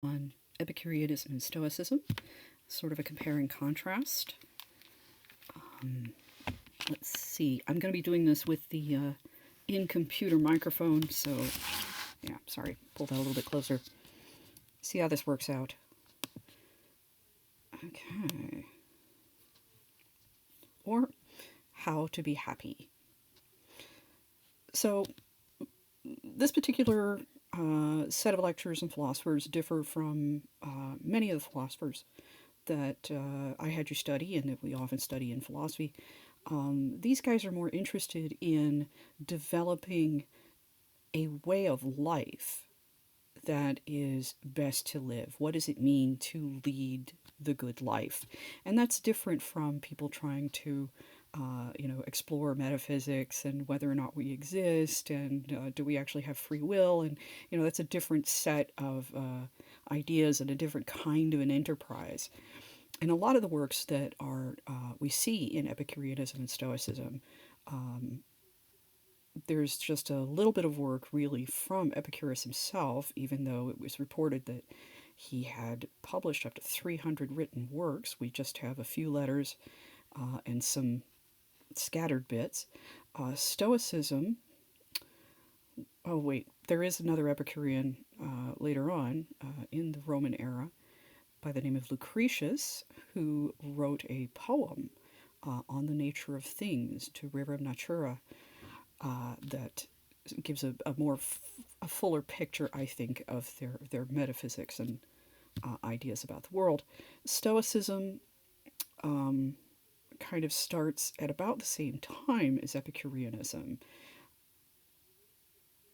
on Epicureanism and Stoicism, sort of a compare and contrast. Let's see, I'm going to be doing this with the in-computer microphone, so yeah, sorry, pull that a little bit closer. See how this works out. Okay. Or how to be happy. So this particular set of lectures and philosophers differ from many of the philosophers that I had you study and that we often study in philosophy. These guys are more interested in developing a way of life that is best to live. What does it mean to lead the good life? And that's different from people trying to explore metaphysics and whether or not we exist and do we actually have free will? And, that's a different set of ideas and a different kind of an enterprise. And a lot of the works that are we see in Epicureanism and Stoicism, there's just a little bit of work really from Epicurus himself, even though it was reported that he had published up to 300 written works. We just have a few letters and some scattered bits. Stoicism, oh wait, there is another Epicurean later on in the Roman era by the name of Lucretius, who wrote a poem on the nature of things, to Rerum Natura, that gives a fuller picture, I think, of their metaphysics and ideas about the world. Stoicism kind of starts at about the same time as Epicureanism.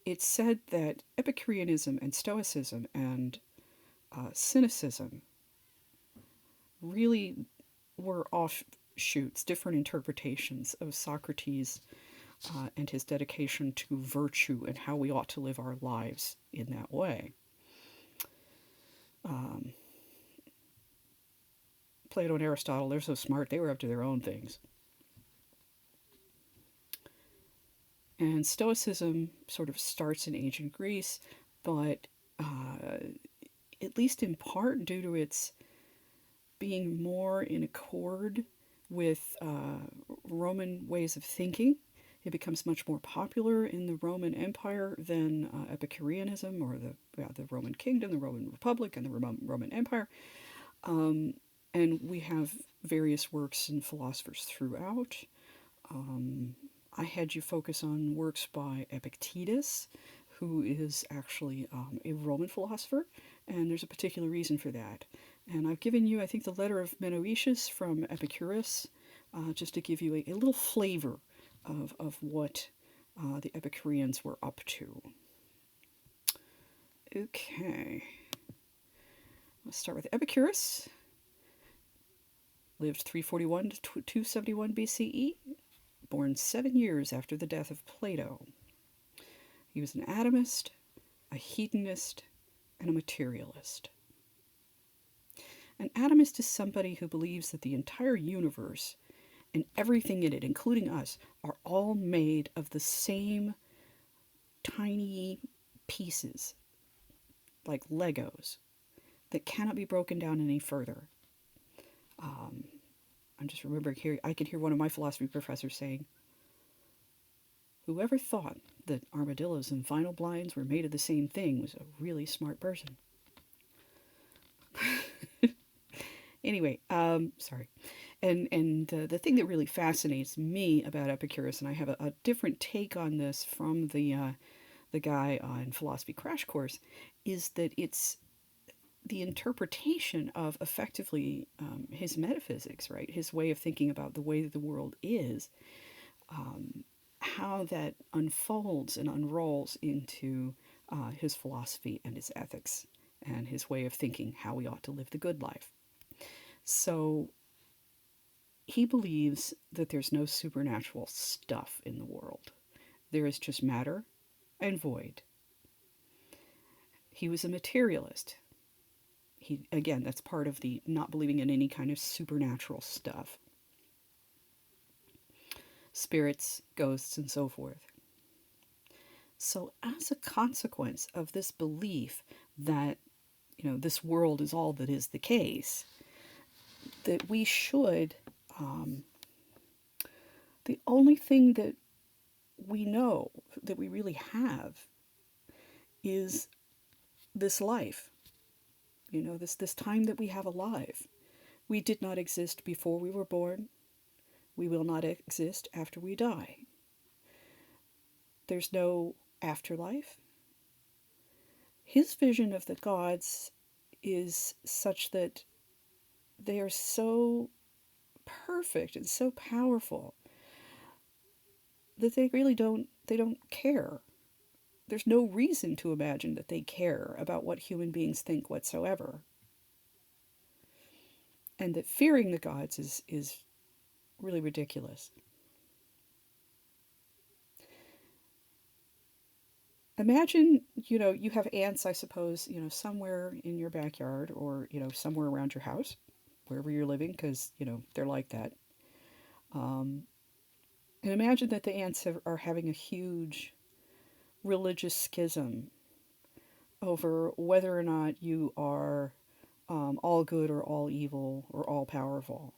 It's said that Epicureanism and Stoicism and Cynicism really were offshoots, different interpretations of Socrates and his dedication to virtue and how we ought to live our lives in that way. Plato and Aristotle, they're so smart, they were up to their own things. And Stoicism sort of starts in ancient Greece, but at least in part due to its being more in accord with Roman ways of thinking, it becomes much more popular in the Roman Empire than Epicureanism or the Roman Kingdom, the Roman Republic, and the Roman Empire. And we have various works and philosophers throughout. I had you focus on works by Epictetus, who is actually a Roman philosopher, and there's a particular reason for that. And I've given you, I think, the letter of Menoetius from Epicurus, just to give you a little flavor of what the Epicureans were up to. Okay. Let's start with Epicurus. Lived 341 to 271 BCE, born 7 years after the death of Plato. He was an atomist, a hedonist, and a materialist. An atomist is somebody who believes that the entire universe and everything in it, including us, are all made of the same tiny pieces, like Legos, that cannot be broken down any further. I'm just remembering here, I can hear one of my philosophy professors saying, whoever thought that armadillos and vinyl blinds were made of the same thing was a really smart person. Anyway, sorry. And the thing that really fascinates me about Epicurus, and I have a different take on this from the guy on Philosophy Crash Course, is that it's the interpretation of effectively his metaphysics, right? His way of thinking about the way that the world is, how that unfolds and unrolls into his philosophy and his ethics and his way of thinking how we ought to live the good life. So he believes that there's no supernatural stuff in the world. There is just matter and void. He was a materialist. Again, that's part of the not believing in any kind of supernatural stuff. Spirits, ghosts, and so forth. So as a consequence of this belief that this world is all that is the case, that we should, um, the only thing that we know that we really have is this life, this time that we have alive. We did not exist before we were born. We will not exist after we die. There's no afterlife. His vision of the gods is such that they are so perfect and so powerful that they don't care. There's no reason to imagine that they care about what human beings think whatsoever. And that fearing the gods is really ridiculous. Imagine, you have ants, I suppose, somewhere in your backyard or, somewhere around your house, wherever you're living, because, they're like that. Um, and imagine that the ants are having a huge religious schism over whether or not you are all good or all evil or all powerful.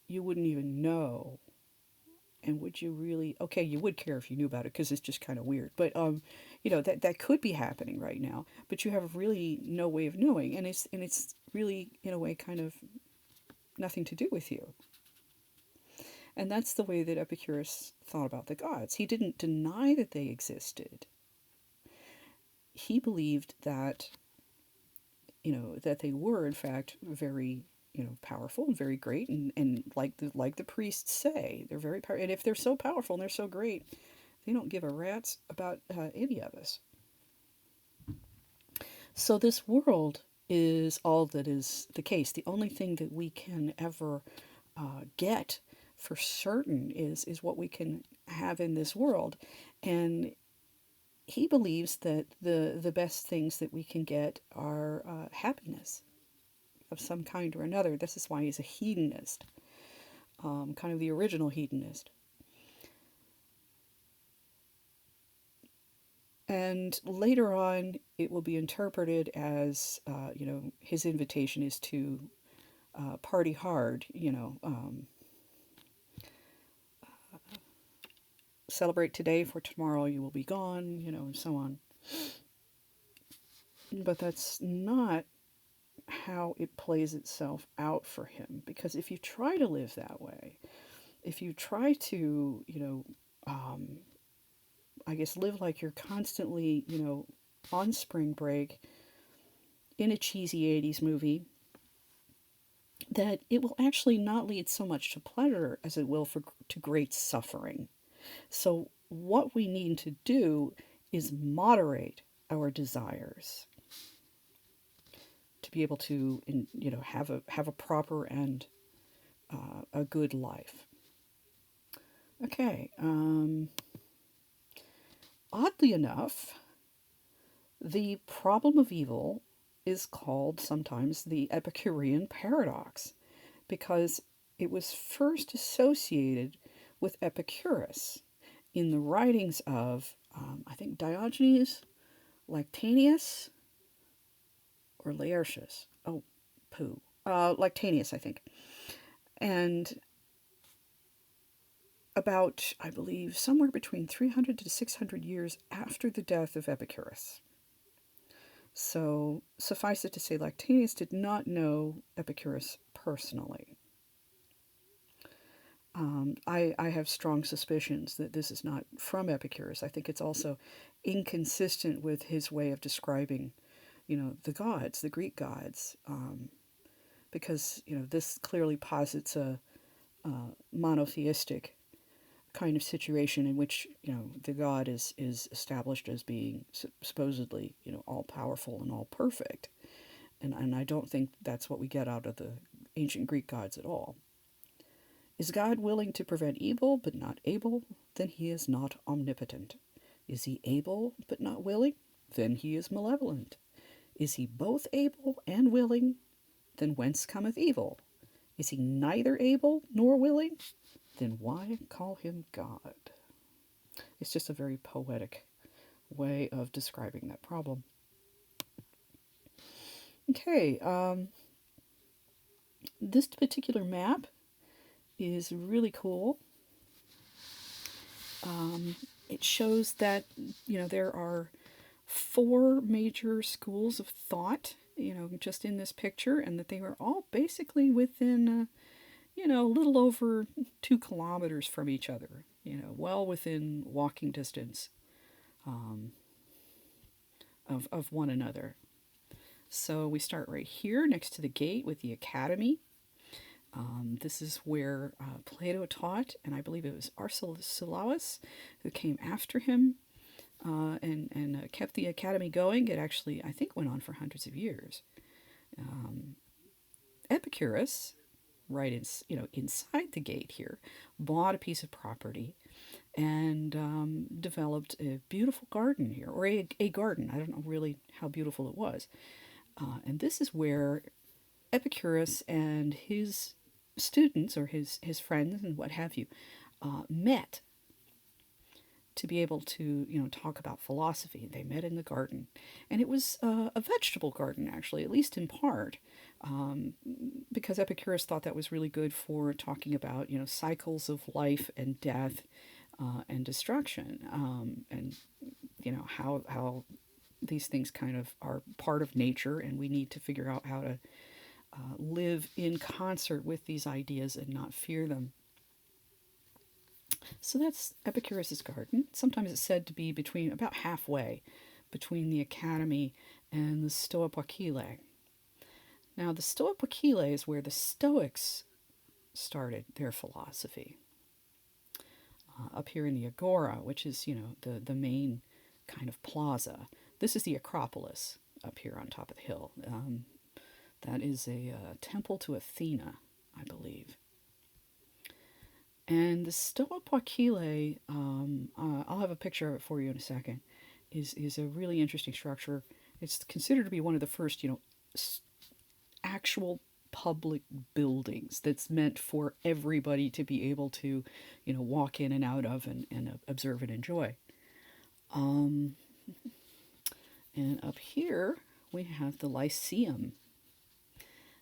You wouldn't even know. And would you really? Okay, you would care if you knew about it because it's just kind of weird. But that could be happening right now. But you have really no way of knowing, and it's really in a way kind of nothing to do with you. And that's the way that Epicurus thought about the gods. He didn't deny that they existed. He believed that that they were in fact very powerful and very great, and like the priests say, they're very powerful. And if they're so powerful and they're so great, they don't give a rat's about any of us. So this world is all that is the case. The only thing that we can ever get for certain is what we can have in this world. And he believes that the best things that we can get are happiness of some kind or another. This is why he's a hedonist, kind of the original hedonist. And later on, it will be interpreted as, his invitation is to party hard, celebrate today, for tomorrow you will be gone, and so on. But that's not how it plays itself out for him. Because if you try to live that way, if you try to, I guess, live like you're constantly, on spring break in a cheesy 80s movie, that it will actually not lead so much to pleasure as it will to great suffering. So, what we need to do is moderate our desires to be able to, have a proper and a good life. Okay. Oddly enough, the problem of evil is called sometimes the Epicurean paradox because it was first associated with Epicurus in the writings of, I think, Diogenes, Lactantius, or Laertius. Oh, poo. Lactantius, I think. And about, I believe, somewhere between 300 to 600 years after the death of Epicurus. So, suffice it to say, Lactantius did not know Epicurus personally. I have strong suspicions that this is not from Epicurus. I think it's also inconsistent with his way of describing, the gods, the Greek gods, because, this clearly posits a monotheistic kind of situation in which, the god is established as being supposedly, all powerful and all perfect. And I don't think that's what we get out of the ancient Greek gods at all. Is God willing to prevent evil but not able? Then he is not omnipotent. Is he able but not willing? Then he is malevolent. Is he both able and willing? Then whence cometh evil? Is he neither able nor willing? Then why call him God? It's just a very poetic way of describing that problem. Okay, this particular map is really cool. Um, it shows that, there are four major schools of thought, just in this picture, and that they were all basically within, a little over 2 kilometers from each other, well within walking distance um, of one another. So we start right here next to the gate with the academy. This is where Plato taught, and I believe it was Arcesilaus who came after him and kept the academy going. It actually, I think, went on for hundreds of years. Um, Epicurus, right inside the gate here, bought a piece of property and developed a beautiful garden here, or a garden. I don't know really how beautiful it was. And this is where Epicurus and his students, or his friends and what have you, met to be able to, talk about philosophy. They met in the garden. And it was a vegetable garden, actually, at least in part, because Epicurus thought that was really good for talking about, cycles of life and death and destruction, and, how these things kind of are part of nature, and we need to figure out how to live in concert with these ideas and not fear them. So that's Epicurus's garden. Sometimes it's said to be about halfway between the academy and the Stoa Poikile. Now, the Stoa Poikile is where the Stoics started their philosophy. Up here in the Agora, which is, the main kind of plaza. This is the Acropolis up here on top of the hill. That is a temple to Athena, I believe. And the Stoa Poikile, I'll have a picture of it for you in a second, is a really interesting structure. It's considered to be one of the first, actual public buildings that's meant for everybody to be able to, walk in and out of and observe and enjoy. And up here we have the Lyceum,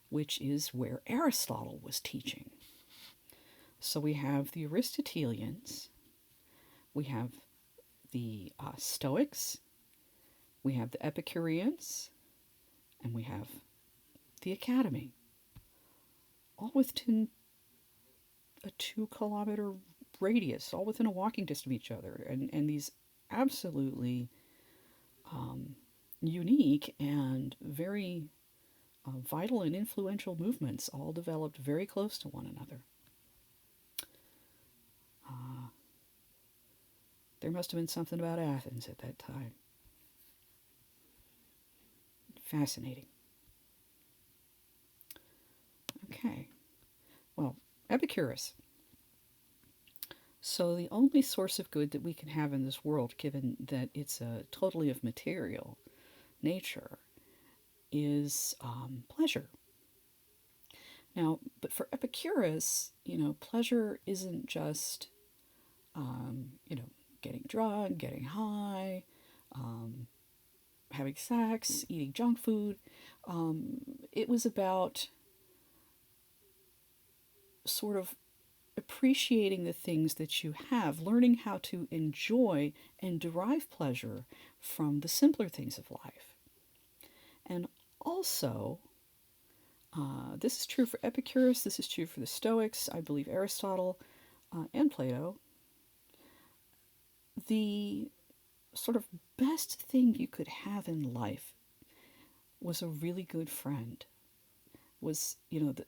which is where Aristotle was teaching. So we have the Aristotelians, we have the Stoics, we have the Epicureans, and we have the Academy, all within a 2 kilometer radius, all within a walking distance of each other, and these absolutely unique and very vital and influential movements, all developed very close to one another. There must have been something about Athens at that time. Fascinating. Okay. Well, Epicurus. So the only source of good that we can have in this world, given that it's totally of material nature, is pleasure. Now, but for Epicurus, pleasure isn't just, getting drunk, getting high, having sex, eating junk food. It was about sort of appreciating the things that you have, learning how to enjoy and derive pleasure from the simpler things of life. And also, this is true for Epicurus, this is true for the Stoics, I believe Aristotle and Plato. The sort of best thing you could have in life was a really good friend. Was,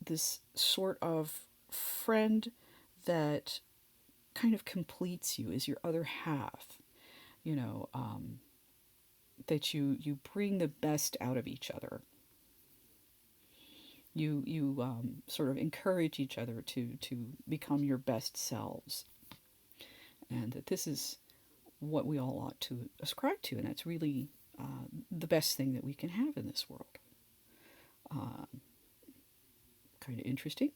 this sort of friend that kind of completes you, is your other half, that you bring the best out of each other. You sort of encourage each other to become your best selves. And that this is what we all ought to ascribe to, and that's really the best thing that we can have in this world. Kind of interesting.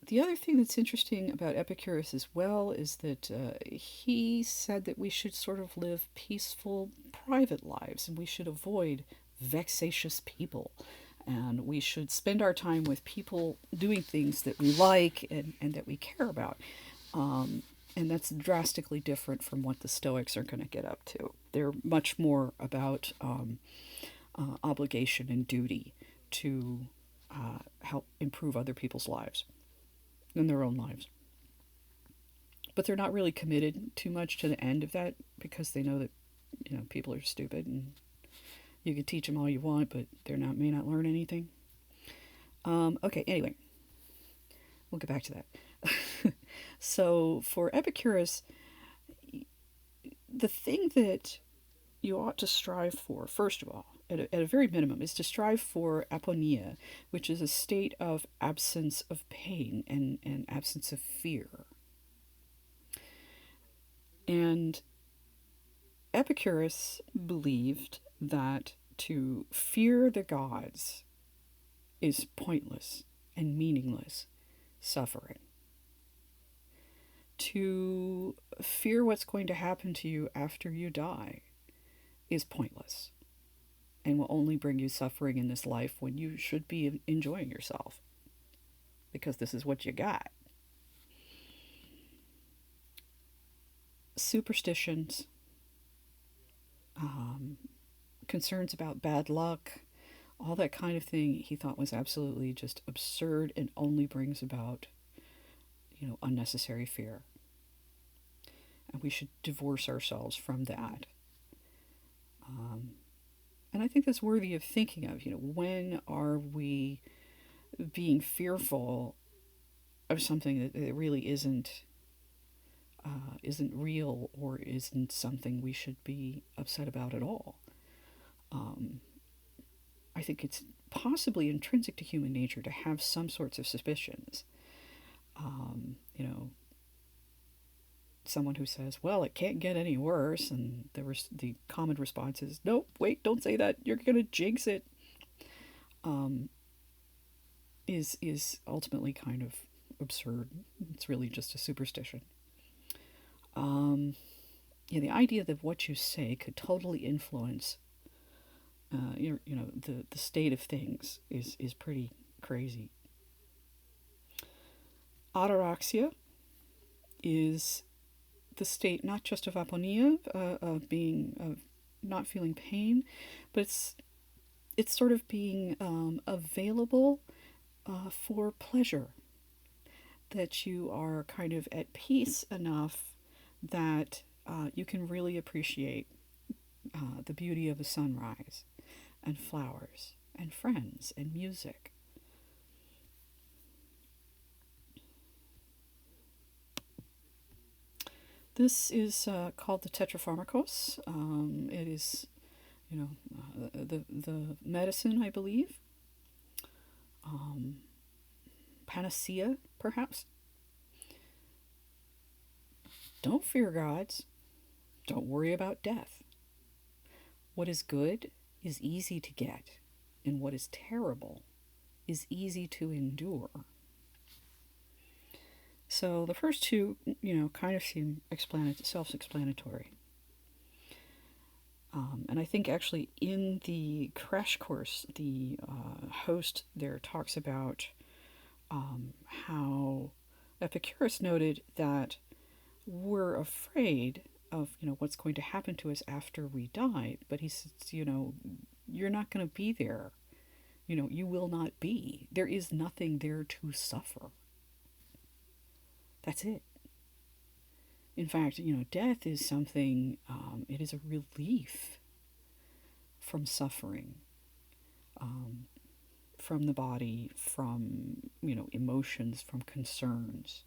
The other thing that's interesting about Epicurus as well is that he said that we should sort of live peaceful, private lives, and we should avoid vexatious people. And we should spend our time with people doing things that we like and that we care about. And that's drastically different from what the Stoics are going to get up to. They're much more about obligation and duty to help improve other people's lives than their own lives. But they're not really committed too much to the end of that because they know that people are stupid and you can teach them all you want, but may not learn anything. Okay, anyway, we'll get back to that. So for Epicurus, the thing that you ought to strive for, first of all, at a very minimum, is to strive for aponia, which is a state of absence of pain and absence of fear. And Epicurus believed that to fear the gods is pointless and meaningless suffering. To fear what's going to happen to you after you die is pointless and will only bring you suffering in this life when you should be enjoying yourself, because this is what you got. Superstitions, concerns about bad luck, all that kind of thing, he thought was absolutely just absurd and only brings about, unnecessary fear. And we should divorce ourselves from that. And I think that's worthy of thinking of. When are we being fearful of something that really isn't real or isn't something we should be upset about at all? I think it's possibly intrinsic to human nature to have some sorts of suspicions. Someone who says, well, it can't get any worse, and the common response is, nope, wait, don't say that, you're going to jinx it, is ultimately kind of absurd. It's really just a superstition. The idea that what you say could totally influence the state of things is pretty crazy. Ataraxia is the state not just of aponia, of not feeling pain, but it's sort of being available for pleasure, that you are kind of at peace enough that you can really appreciate the beauty of a sunrise and flowers and friends and music. This is called the tetrapharmakos. It is, the medicine, I believe. Panacea, perhaps. Don't fear gods. Don't worry about death. What is good is easy to get, and what is terrible is easy to endure. So the first two, kind of seem self-explanatory. And I think actually in the crash course, the host there talks about how Epicurus noted that we're afraid of, what's going to happen to us after we die. But he says, you're not going to be there. You will not be. There is nothing there to suffer. That's it. In fact, death is something, it is a relief from suffering, from the body, from, emotions, from concerns.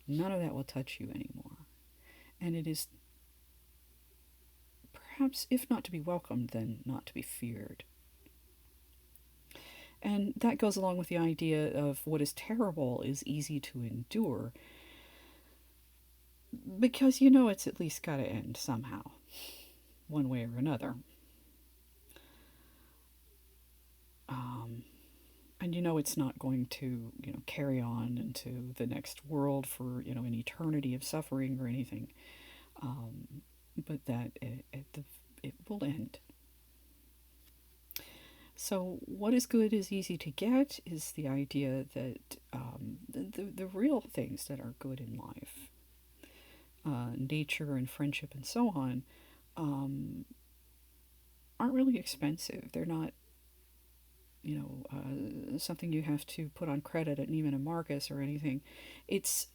None of that will touch you anymore. And it is perhaps, if not to be welcomed, then not to be feared. And that goes along with the idea of what is terrible is easy to endure, because it's at least got to end somehow, one way or another. And it's not going to, carry on into the next world for, an eternity of suffering or anything. But that it will end. So, what is good is easy to get is the idea that the real things that are good in life, nature and friendship and so on, um, aren't really expensive. They're not, something you have to put on credit at Neiman and Marcus or anything. It's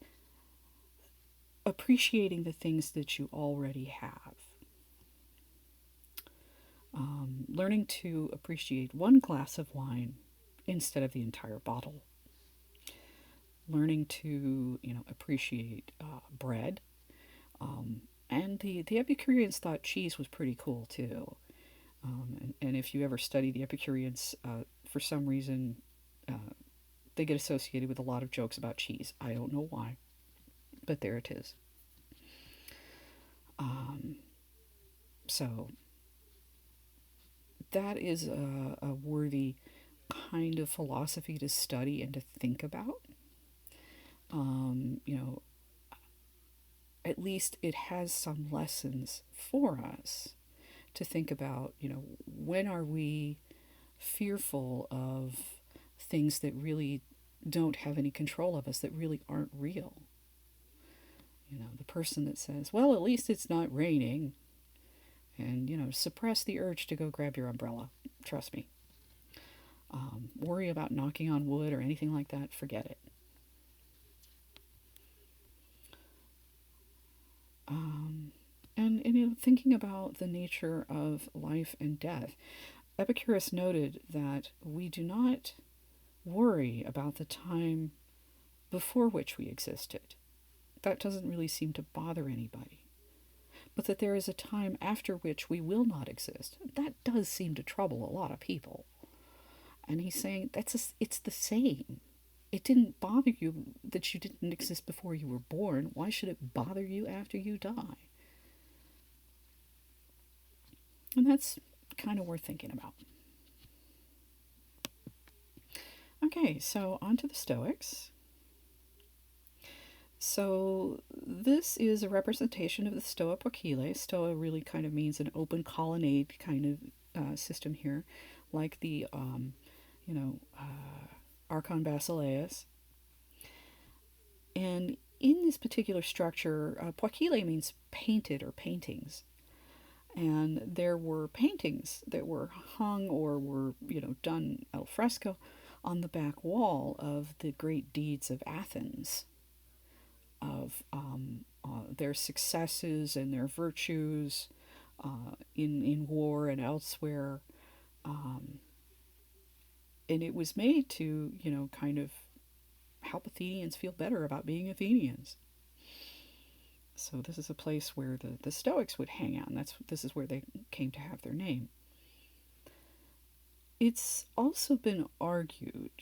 appreciating the things that you already have. Learning to appreciate one glass of wine instead of the entire bottle. Learning to, appreciate bread. And the Epicureans thought cheese was pretty cool too. And if you ever study the Epicureans, for some reason, they get associated with a lot of jokes about cheese. I don't know why, but there it is. So that is a worthy kind of philosophy to study and to think about. You know, at least it has some lessons for us to think about. When are we fearful of things that really don't have any control of us, that really aren't real? The person that says, well, at least it's not raining, and, suppress the urge to go grab your umbrella. Trust me. Worry about knocking on wood or anything like that, forget it. And thinking about the nature of life and death, Epicurus noted that we do not worry about the time before which we existed. That doesn't really seem to bother anybody. But that there is a time after which we will not exist, that does seem to trouble a lot of people. And he's saying it's the same. It didn't bother you that you didn't exist before you were born. Why should it bother you after you die? And that's kind of worth thinking about. Okay, so on to the Stoics. So this is a representation of the Stoa Poikile. Stoa really kind of means an open colonnade kind of system here, like the, Archon Basileus. And in this particular structure, Poikile means painted or paintings. And there were paintings that were hung or were, done al fresco on the back wall of the great deeds of Athens, of their successes and their virtues in war and elsewhere. And it was made to, kind of help Athenians feel better about being Athenians. So this is a place where the Stoics would hang out, and this is where they came to have their name. It's also been argued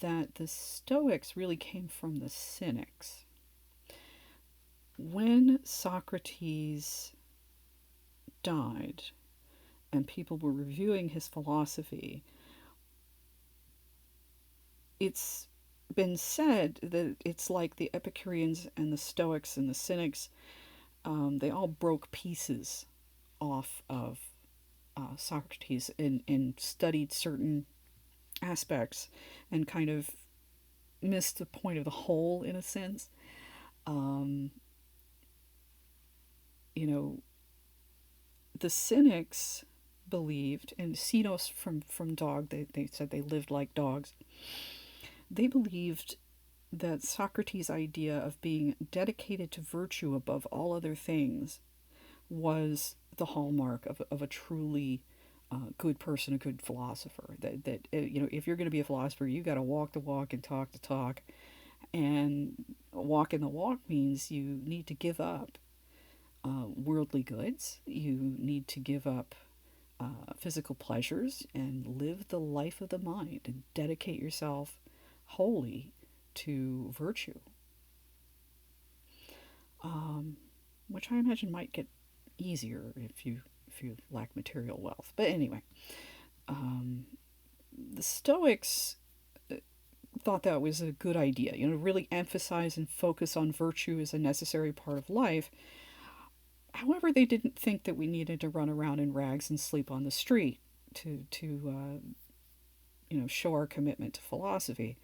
that the Stoics really came from the Cynics. When Socrates died and people were reviewing his philosophy, it's been said that it's like the Epicureans and the Stoics and the Cynics, they all broke pieces off of Socrates and studied certain aspects and kind of missed the point of the whole in a sense. The Cynics believed, and Cynos from dog, they said they lived like dogs. They believed that Socrates' idea of being dedicated to virtue above all other things was the hallmark of a truly good person, a good philosopher. That if you're going to be a philosopher, you got to walk the walk and talk the talk. And walking the walk means you need to give up worldly goods. You need to give up physical pleasures and live the life of the mind and dedicate yourself wholly to virtue, which I imagine might get easier if you lack material wealth. But anyway, the Stoics thought that was a good idea. Really emphasize and focus on virtue as a necessary part of life. However, they didn't think that we needed to run around in rags and sleep on the street to show our commitment to philosophy.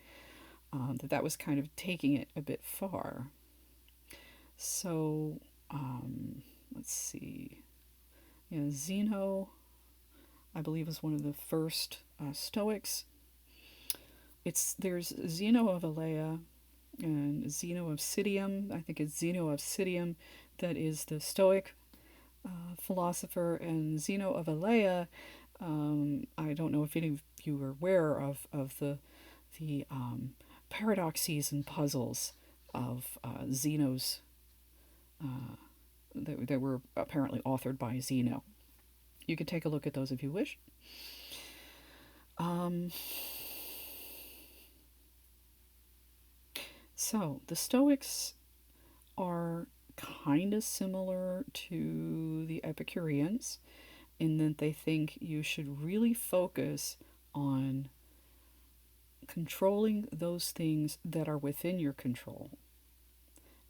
That was kind of taking it a bit far. So let's see. Yeah, Zeno, I believe, was one of the first Stoics. There's Zeno of Elea and Zeno of Citium. I think it's Zeno of Citium that is the Stoic philosopher, and Zeno of Elea. I don't know if any of you are aware of the paradoxes and puzzles of Zeno's that were apparently authored by Zeno. You can take a look at those if you wish. Um, so the Stoics are kind of similar to the Epicureans in that they think you should really focus on controlling those things that are within your control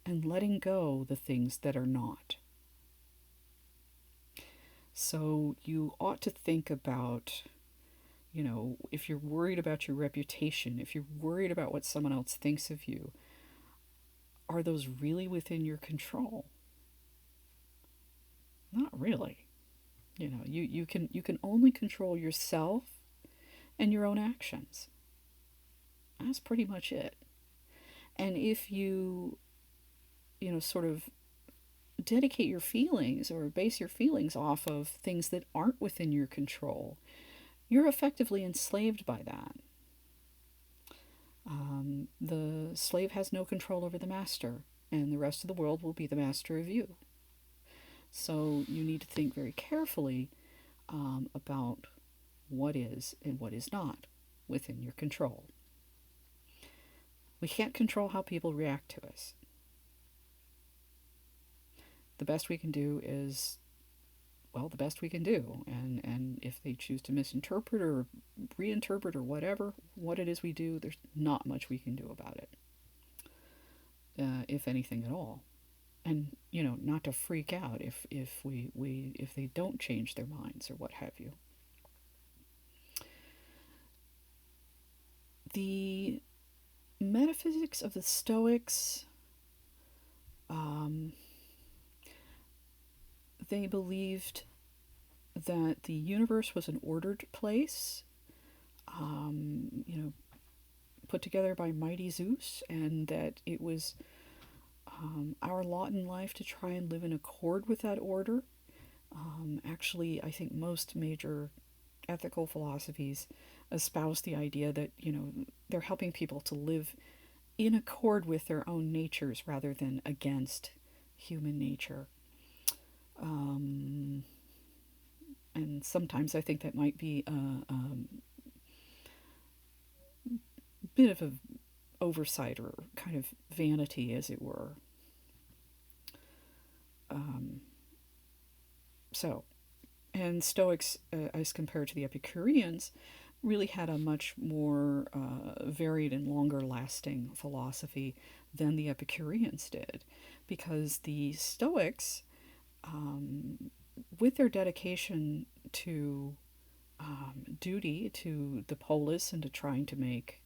and letting go the things that are not. So you ought to think about, if you're worried about your reputation, if you're worried about what someone else thinks of you, are those really within your control? Not really. You can only control yourself and your own actions. That's pretty much it. And if sort of dedicate your feelings or base your feelings off of things that aren't within your control, you're effectively enslaved by that. The slave has no control over the master, and the rest of the world will be the master of you. So you need to think very carefully about what is and what is not within your control. We can't control how people react to us. The best we can do is, the best we can do. And if they choose to misinterpret or reinterpret or whatever, what it is we do, there's not much we can do about it, if anything at all. And, not to freak out if they don't change their minds or what have you. The metaphysics of the Stoics, they believed that the universe was an ordered place, put together by mighty Zeus, and that it was our lot in life to try and live in accord with that order. Actually, I think most major ethical philosophies espouse the idea that, they're helping people to live in accord with their own natures rather than against human nature. And sometimes I think that might be a bit of an oversight or kind of vanity, as it were. And Stoics, as compared to the Epicureans, really had a much more varied and longer lasting philosophy than the Epicureans did, because the Stoics, with their dedication to duty, to the polis, and to trying to make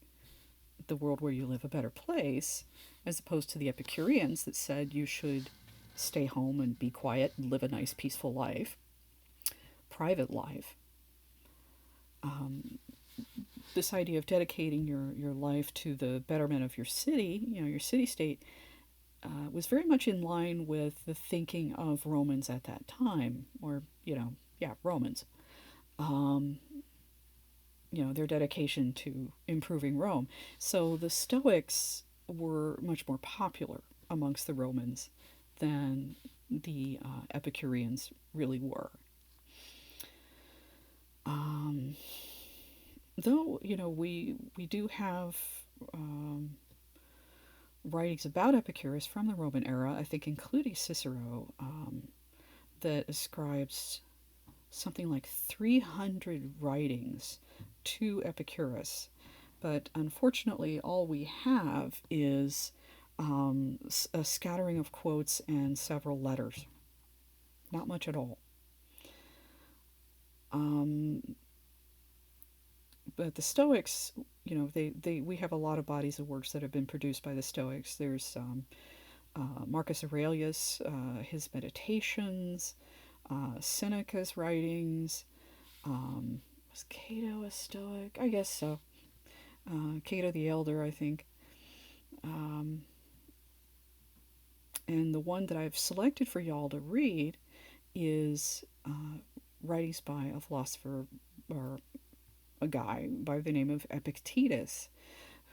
the world where you live a better place, as opposed to the Epicureans that said you should stay home and be quiet and live a nice, peaceful life, private life. This idea of dedicating your life to the betterment of your city, your city-state, was very much in line with the thinking of Romans at that time, or, Romans. Their dedication to improving Rome. So the Stoics were much more popular amongst the Romans than the Epicureans really were. Though, we do have writings about Epicurus from the Roman era, I think including Cicero, that ascribes something like 300 writings to Epicurus. But unfortunately, all we have is a scattering of quotes and several letters. not much at all. Um, but the Stoics, we have a lot of bodies of works that have been produced by the Stoics. There's Marcus Aurelius, his Meditations, Seneca's writings. Was Cato a Stoic? I guess so. Cato the Elder, I think. Um, and the one that I've selected for y'all to read is writings by a philosopher, or a guy by the name of Epictetus,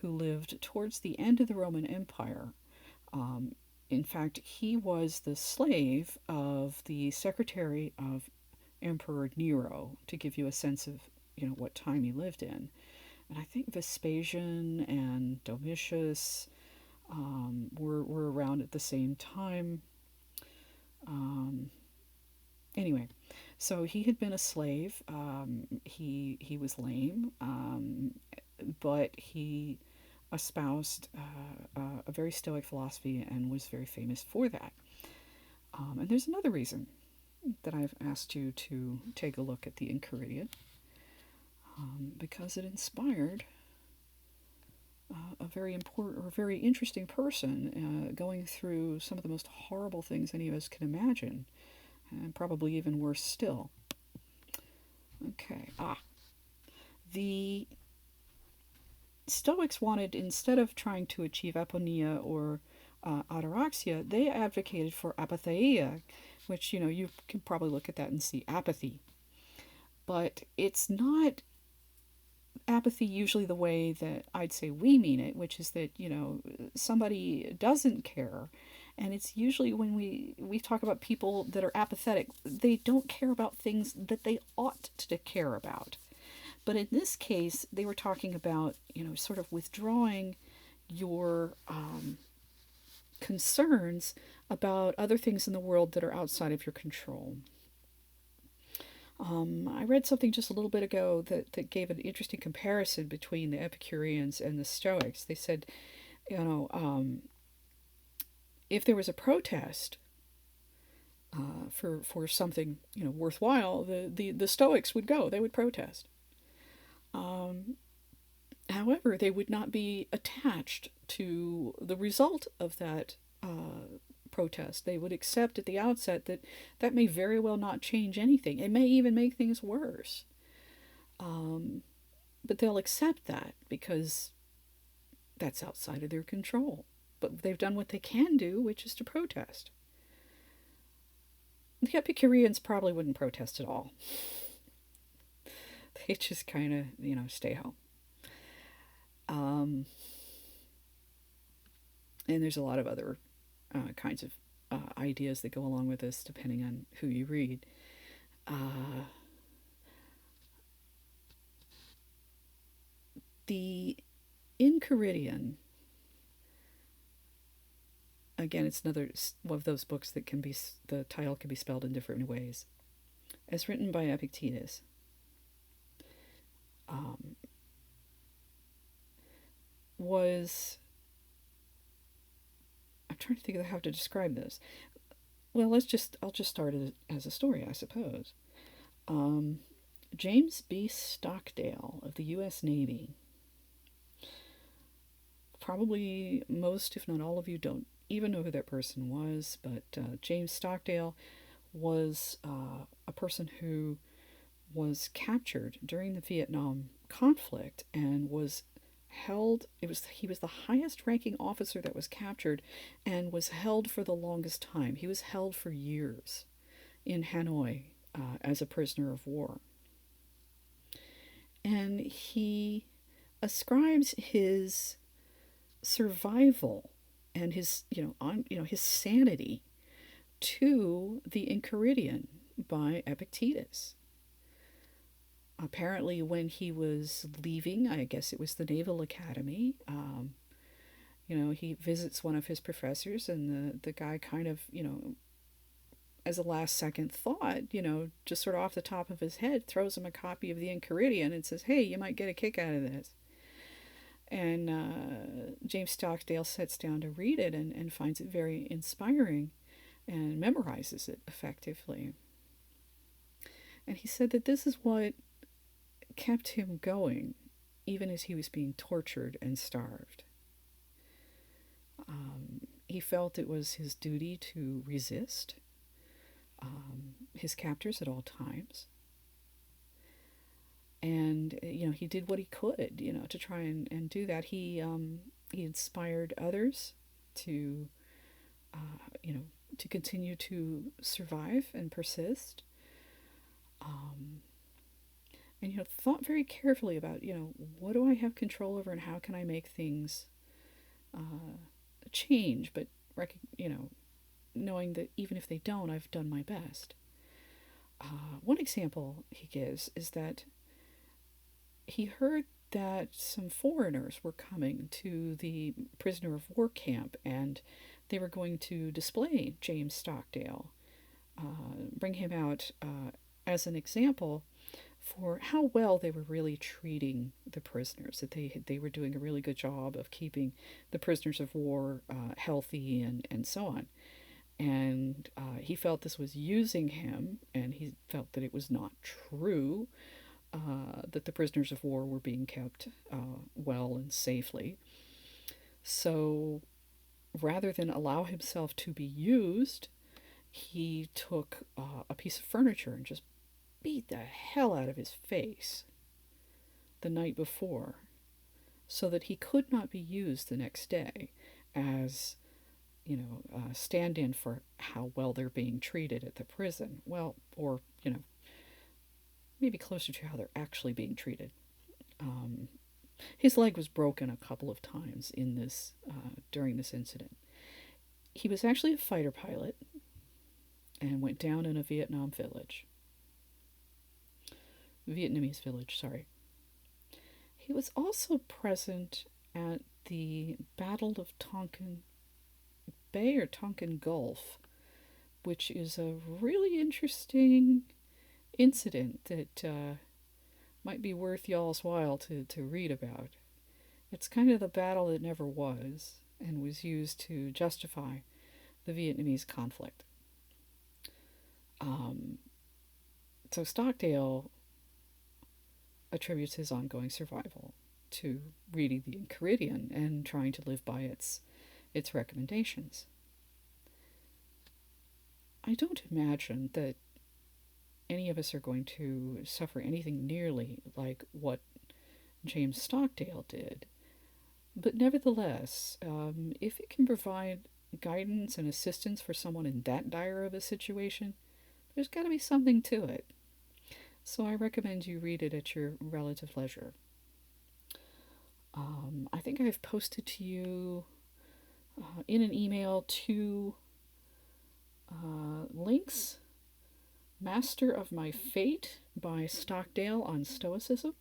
who lived towards the end of the Roman Empire. Um, in fact, he was the slave of the secretary of Emperor Nero, to give you a sense of what time he lived in. And I think Vespasian and Domitius were around at the same time. Um, anyway, so he had been a slave. He was lame, but he espoused a very Stoic philosophy and was very famous for that. And there's another reason that I've asked you to take a look at the Enchiridion, because it inspired a very important or very interesting person going through some of the most horrible things any of us can imagine, and probably even worse still. Okay, the Stoics wanted, instead of trying to achieve aponia or ataraxia, they advocated for apatheia, which, you can probably look at that and see apathy. But it's not apathy usually the way that I'd say we mean it, which is that, somebody doesn't care. And it's usually when we talk about people that are apathetic, they don't care about things that they ought to care about. But in this case, they were talking about, sort of withdrawing your concerns about other things in the world that are outside of your control. I read something just a little bit ago that gave an interesting comparison between the Epicureans and the Stoics. They said, if there was a protest for something worthwhile, the Stoics would go. They would protest. However, they would not be attached to the result of that protest. They would accept at the outset that may very well not change anything. It may even make things worse. But they'll accept that because that's outside of their control. But they've done what they can do, which is to protest. The Epicureans probably wouldn't protest at all. They just kind of, stay home. And there's a lot of other kinds of ideas that go along with this, depending on who you read. The Enchiridion, again, it's another one of those books that the title can be spelled in different ways. As written by Epictetus. I'm trying to think of how to describe this. Well, I'll just start it as a story, I suppose. James B. Stockdale of the U.S. Navy. Probably most, if not all of you, don't even know who that person was, but James Stockdale was a person who was captured during the Vietnam conflict and was held. He was the highest ranking officer that was captured and was held for the longest time. He was held for years in Hanoi as a prisoner of war. And he ascribes his survival and his his sanity to the Enchiridion by Epictetus. Apparently, when he was leaving, I guess it was the Naval Academy, he visits one of his professors, and the guy kind of, as a last second thought, just sort of off the top of his head, throws him a copy of the Enchiridion and says, hey, you might get a kick out of this. And James Stockdale sits down to read it and finds it very inspiring. and memorizes it effectively. And he said that this is what kept him going, even as he was being tortured and starved. He felt it was his duty to resist his captors at all times. And, he did what he could, to try and do that. He inspired others to, you know, to continue to survive and persist. And, thought very carefully about, what do I have control over and how can I make things change, but, knowing that even if they don't, I've done my best. One example he gives is that he heard that some foreigners were coming to the prisoner of war camp and they were going to display James Stockdale, bring him out as an example for how well they were really treating the prisoners, that they were doing a really good job of keeping the prisoners of war healthy and so on. And he felt this was using him, and he felt that it was not true, that the prisoners of war were being kept well and safely. So rather than allow himself to be used, he took a piece of furniture and just beat the hell out of his face the night before so that he could not be used the next day as, stand-in for how well they're being treated at the prison. Well, or, maybe closer to how they're actually being treated. His leg was broken a couple of times in this during this incident. He was actually a fighter pilot and went down in a Vietnamese village, sorry. He was also present at the Battle of Tonkin Bay or Tonkin Gulf, which is a really interesting incident that might be worth y'all's while to read about. It's kind of the battle that never was and was used to justify the Vietnamese conflict. So Stockdale attributes his ongoing survival to reading the Enchiridion and trying to live by its recommendations. I don't imagine that any of us are going to suffer anything nearly like what James Stockdale did. But nevertheless, if it can provide guidance and assistance for someone in that dire of a situation, there's got to be something to it. So I recommend you read it at your relative leisure. I think I've posted to you in an email two links. Master of My Fate by Stockdale on Stoicism.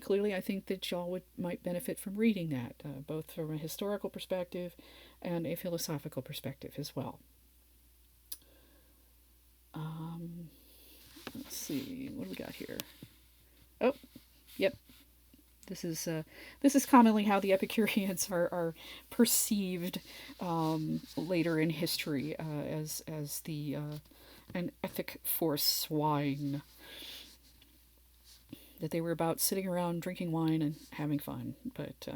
Clearly, I think that y'all might benefit from reading that, both from a historical perspective and a philosophical perspective as well. Let's see, what do we got here? Oh, yep. This is commonly how the Epicureans are perceived later in history as an ethic for swine. That they were about sitting around drinking wine and having fun. But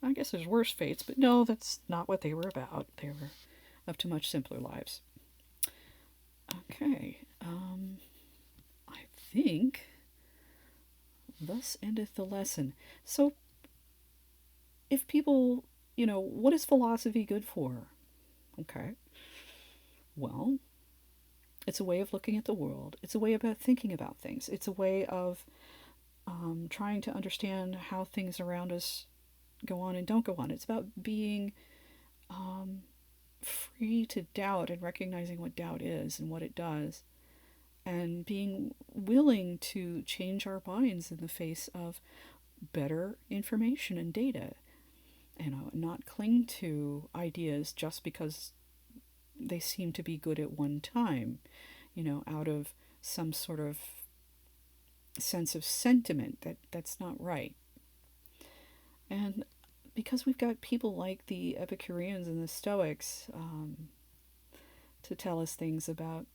I guess there's worse fates. But no, that's not what they were about. They were up to much simpler lives. Okay. I think thus endeth the lesson. So, if people, what is philosophy good for? Okay. Well, it's a way of looking at the world. It's a way about thinking about things. It's a way of trying to understand how things around us go on and don't go on. It's about being free to doubt and recognizing what doubt is and what it does, and being willing to change our minds in the face of better information and data. Not cling to ideas just because they seem to be good at one time, out of some sort of sense of sentiment that's not right. And because we've got people like the Epicureans and the Stoics to tell us things about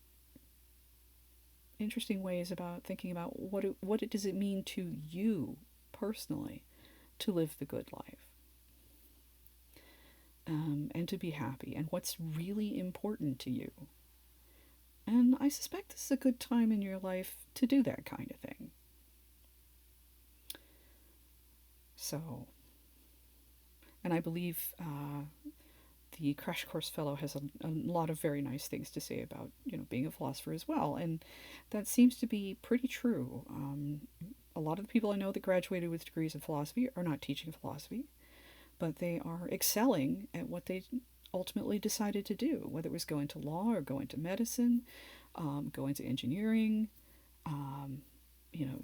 interesting ways about thinking about what does it mean to you personally to live the good life, and to be happy, and what's really important to you. And I suspect this is a good time in your life to do that kind of thing. So, and I believe the Crash Course Fellow has a lot of very nice things to say about, being a philosopher as well, and that seems to be pretty true. A lot of the people I know that graduated with degrees in philosophy are not teaching philosophy, but they are excelling at what they ultimately decided to do, whether it was go into law or go into medicine, go into engineering, um, you know,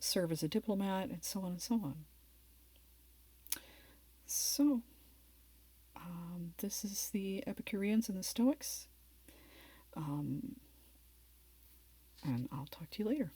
serve as a diplomat, and so on and so on. So, this is the Epicureans and the Stoics, and I'll talk to you later.